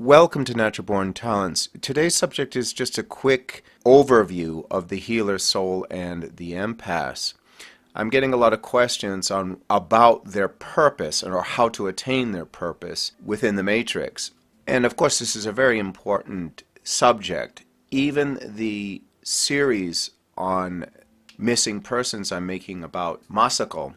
Welcome to Natural Born Talents. Today's subject is just a quick overview of the healer soul and the empaths. I'm getting a lot of questions about their purpose or how to attain their purpose within the matrix. And of course this is a very important subject. Even the series on missing persons I'm making about Masako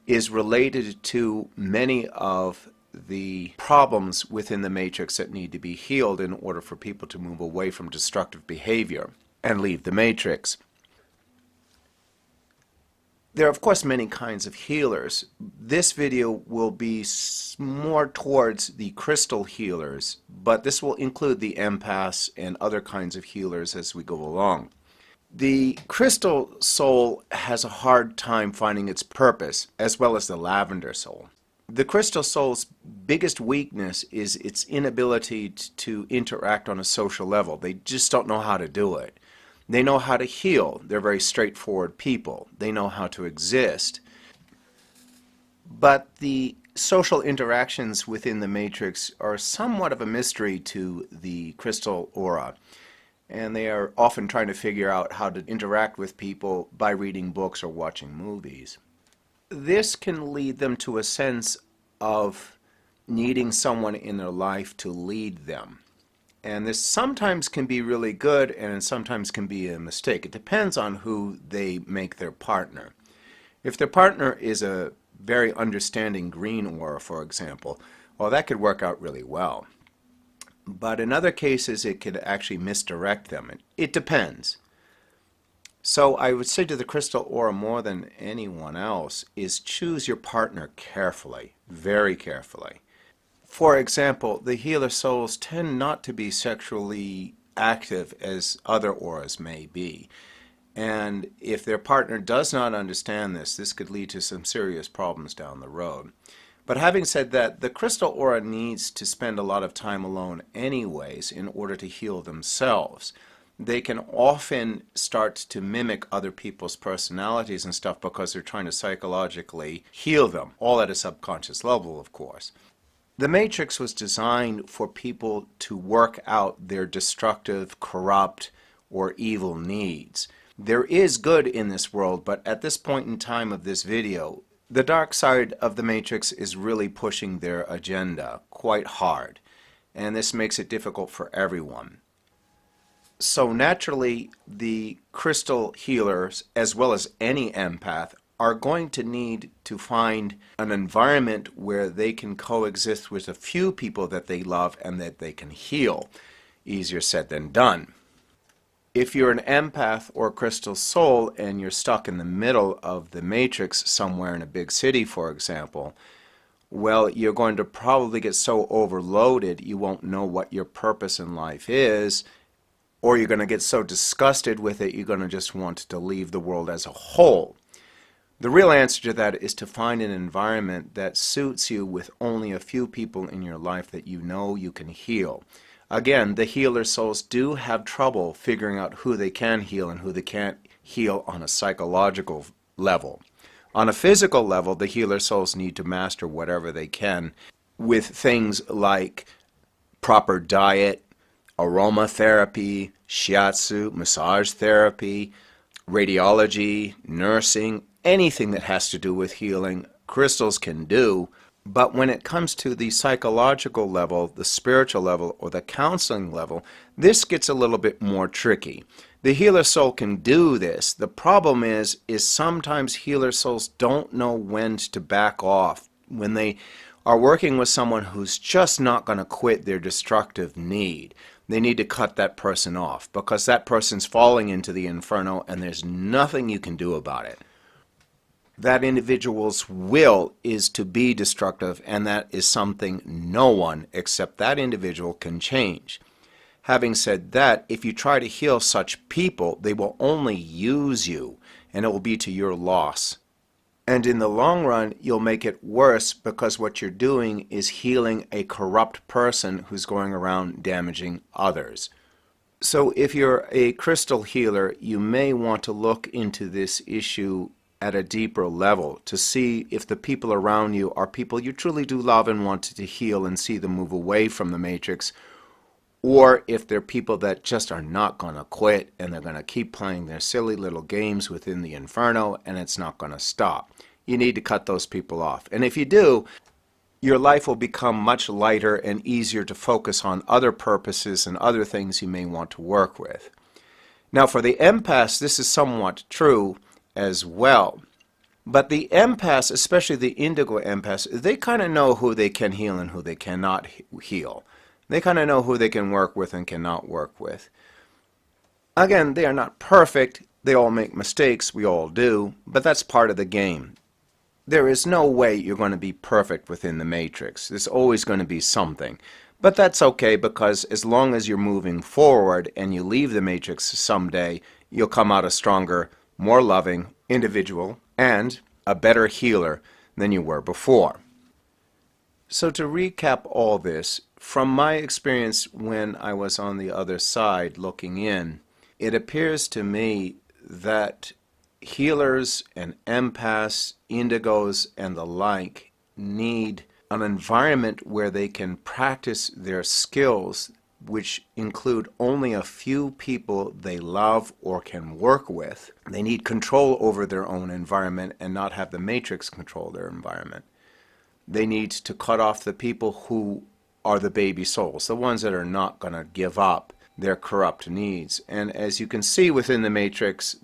is related to many of the problems within the matrix that need to be healed in order for people to move away from destructive behavior and leave the matrix. There are of course many kinds of healers. This video will be more towards the crystal healers, but this will include the empaths and other kinds of healers as we go along. The crystal soul has a hard time finding its purpose, as well as the lavender soul. The crystal soul's biggest weakness is its inability to interact on a social level. They just don't know how to do it. They know how to heal. They're very straightforward people. They know how to exist. But the social interactions within the matrix are somewhat of a mystery to the crystal aura. And they are often trying to figure out how to interact with people by reading books or watching movies. This can lead them to a sense of needing someone in their life to lead them. And this sometimes can be really good and sometimes can be a mistake. It depends on who they make their partner. If their partner is a very understanding green aura, for example, well, that could work out really well. But in other cases, it could actually misdirect them. It depends. So I would say to the crystal aura more than anyone else is choose your partner carefully, very carefully. For example, the healer souls tend not to be sexually active as other auras may be. And if their partner does not understand this, this could lead to some serious problems down the road. But having said that, the crystal aura needs to spend a lot of time alone anyways in order to heal themselves. They can often start to mimic other people's personalities and stuff because they're trying to psychologically heal them, all at a subconscious level, of course. The matrix was designed for people to work out their destructive, corrupt, or evil needs. There is good in this world, but at this point in time of this video, the dark side of the matrix is really pushing their agenda quite hard, and this makes it difficult for everyone. So naturally, the crystal healers, as well as any empath, are going to need to find an environment where they can coexist with a few people that they love and that they can heal. Easier said than done. If you're an empath or crystal soul and you're stuck in the middle of the matrix somewhere in a big city, for example, well, you're going to probably get so overloaded you won't know what your purpose in life is, or you're going to get so disgusted with it you're going to just want to leave the world as a whole. The real answer to that is to find an environment that suits you with only a few people in your life that you know you can heal. Again, the healer souls do have trouble figuring out who they can heal and who they can't heal on a psychological level. On a physical level, the healer souls need to master whatever they can with things like proper diet, aromatherapy, shiatsu, massage therapy, radiology, nursing, anything that has to do with healing, crystals can do. But when it comes to the psychological level, the spiritual level, or the counseling level, this gets a little bit more tricky. The healer soul can do this. The problem is sometimes healer souls don't know when to back off. When they are working with someone who's just not going to quit their destructive need, they need to cut that person off because that person's falling into the inferno and there's nothing you can do about it. That individual's will is to be destructive, and that is something no one except that individual can change. Having said that, if you try to heal such people, they will only use you, and it will be to your loss. And in the long run, you'll make it worse because what you're doing is healing a corrupt person who's going around damaging others. So if you're a crystal healer, you may want to look into this issue at a deeper level to see if the people around you are people you truly do love and want to heal and see them move away from the matrix, or if they're people that just are not going to quit and they're going to keep playing their silly little games within the inferno and it's not going to stop. You need to cut those people off. And if you do, your life will become much lighter and easier to focus on other purposes and other things you may want to work with. Now for the empaths, this is somewhat true as well. But the empaths, especially the indigo empaths, they kind of know who they can heal and who they cannot heal. They kind of know who they can work with and cannot work with. Again, they are not perfect. They all make mistakes. We all do. But that's part of the game. There is no way you're going to be perfect within the matrix. There's always going to be something. But that's okay, because as long as you're moving forward and you leave the matrix someday, you'll come out a stronger, more loving individual and a better healer than you were before. So to recap all this, from my experience when I was on the other side looking in, it appears to me that healers and empaths, indigos, and the like need an environment where they can practice their skills, which include only a few people they love or can work with. They need control over their own environment and not have the matrix control their environment. They need to cut off the people who are the baby souls, the ones that are not going to give up their corrupt needs. And as you can see within the matrix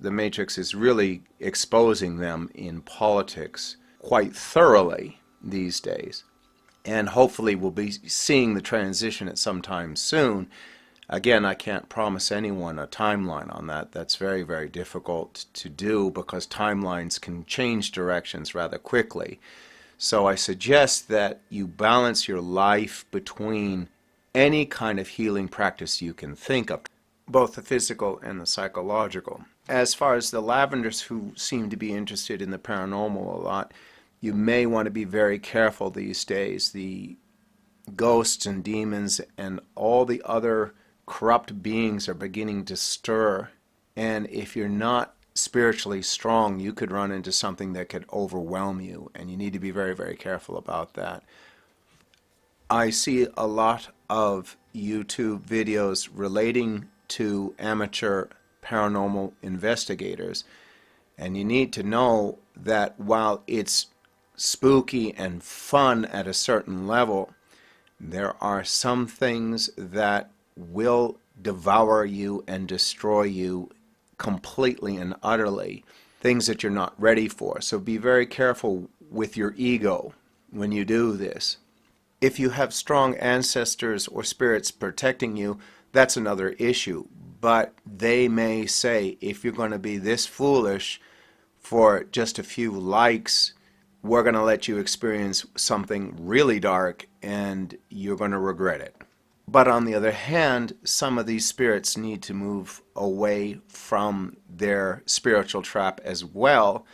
is really exposing them in politics quite thoroughly these days. And hopefully we'll be seeing the transition at some time soon. Again, I can't promise anyone a timeline on that. That's very, very difficult to do because timelines can change directions rather quickly. So I suggest that you balance your life between any kind of healing practice you can think of, both the physical and the psychological. As far as the lavenders who seem to be interested in the paranormal a lot, you may want to be very careful these days. The ghosts and demons and all the other corrupt beings are beginning to stir. And if you're not spiritually strong, you could run into something that could overwhelm you. And you need to be very, very careful about that. I see a lot of YouTube videos relating to amateur paranormal investigators. And you need to know that while it's spooky and fun at a certain level, there are some things that will devour you and destroy you completely and utterly, things that you're not ready for. So be very careful with your ego when you do this. If you have strong ancestors or spirits protecting you, that's another issue. But they may say, if you're going to be this foolish for just a few likes, we're going to let you experience something really dark and you're going to regret it. But on the other hand, some of these spirits need to move away from their spiritual trap as well,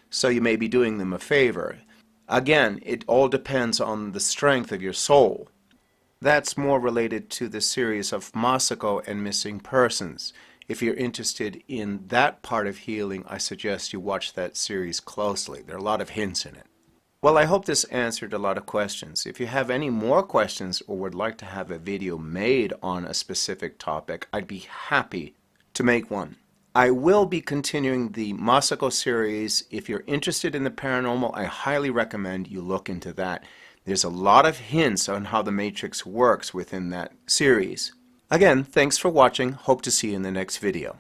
so you may be doing them a favor. Again, it all depends on the strength of your soul. That's more related to the series of Masako and missing persons. If you're interested in that part of healing, I suggest you watch that series closely. There are a lot of hints in it. Well, I hope this answered a lot of questions. If you have any more questions or would like to have a video made on a specific topic, I'd be happy to make one. I will be continuing the Masako series. If you're interested in the paranormal, I highly recommend you look into that. There's a lot of hints on how the Matrix works within that series. Again, thanks for watching. Hope to see you in the next video.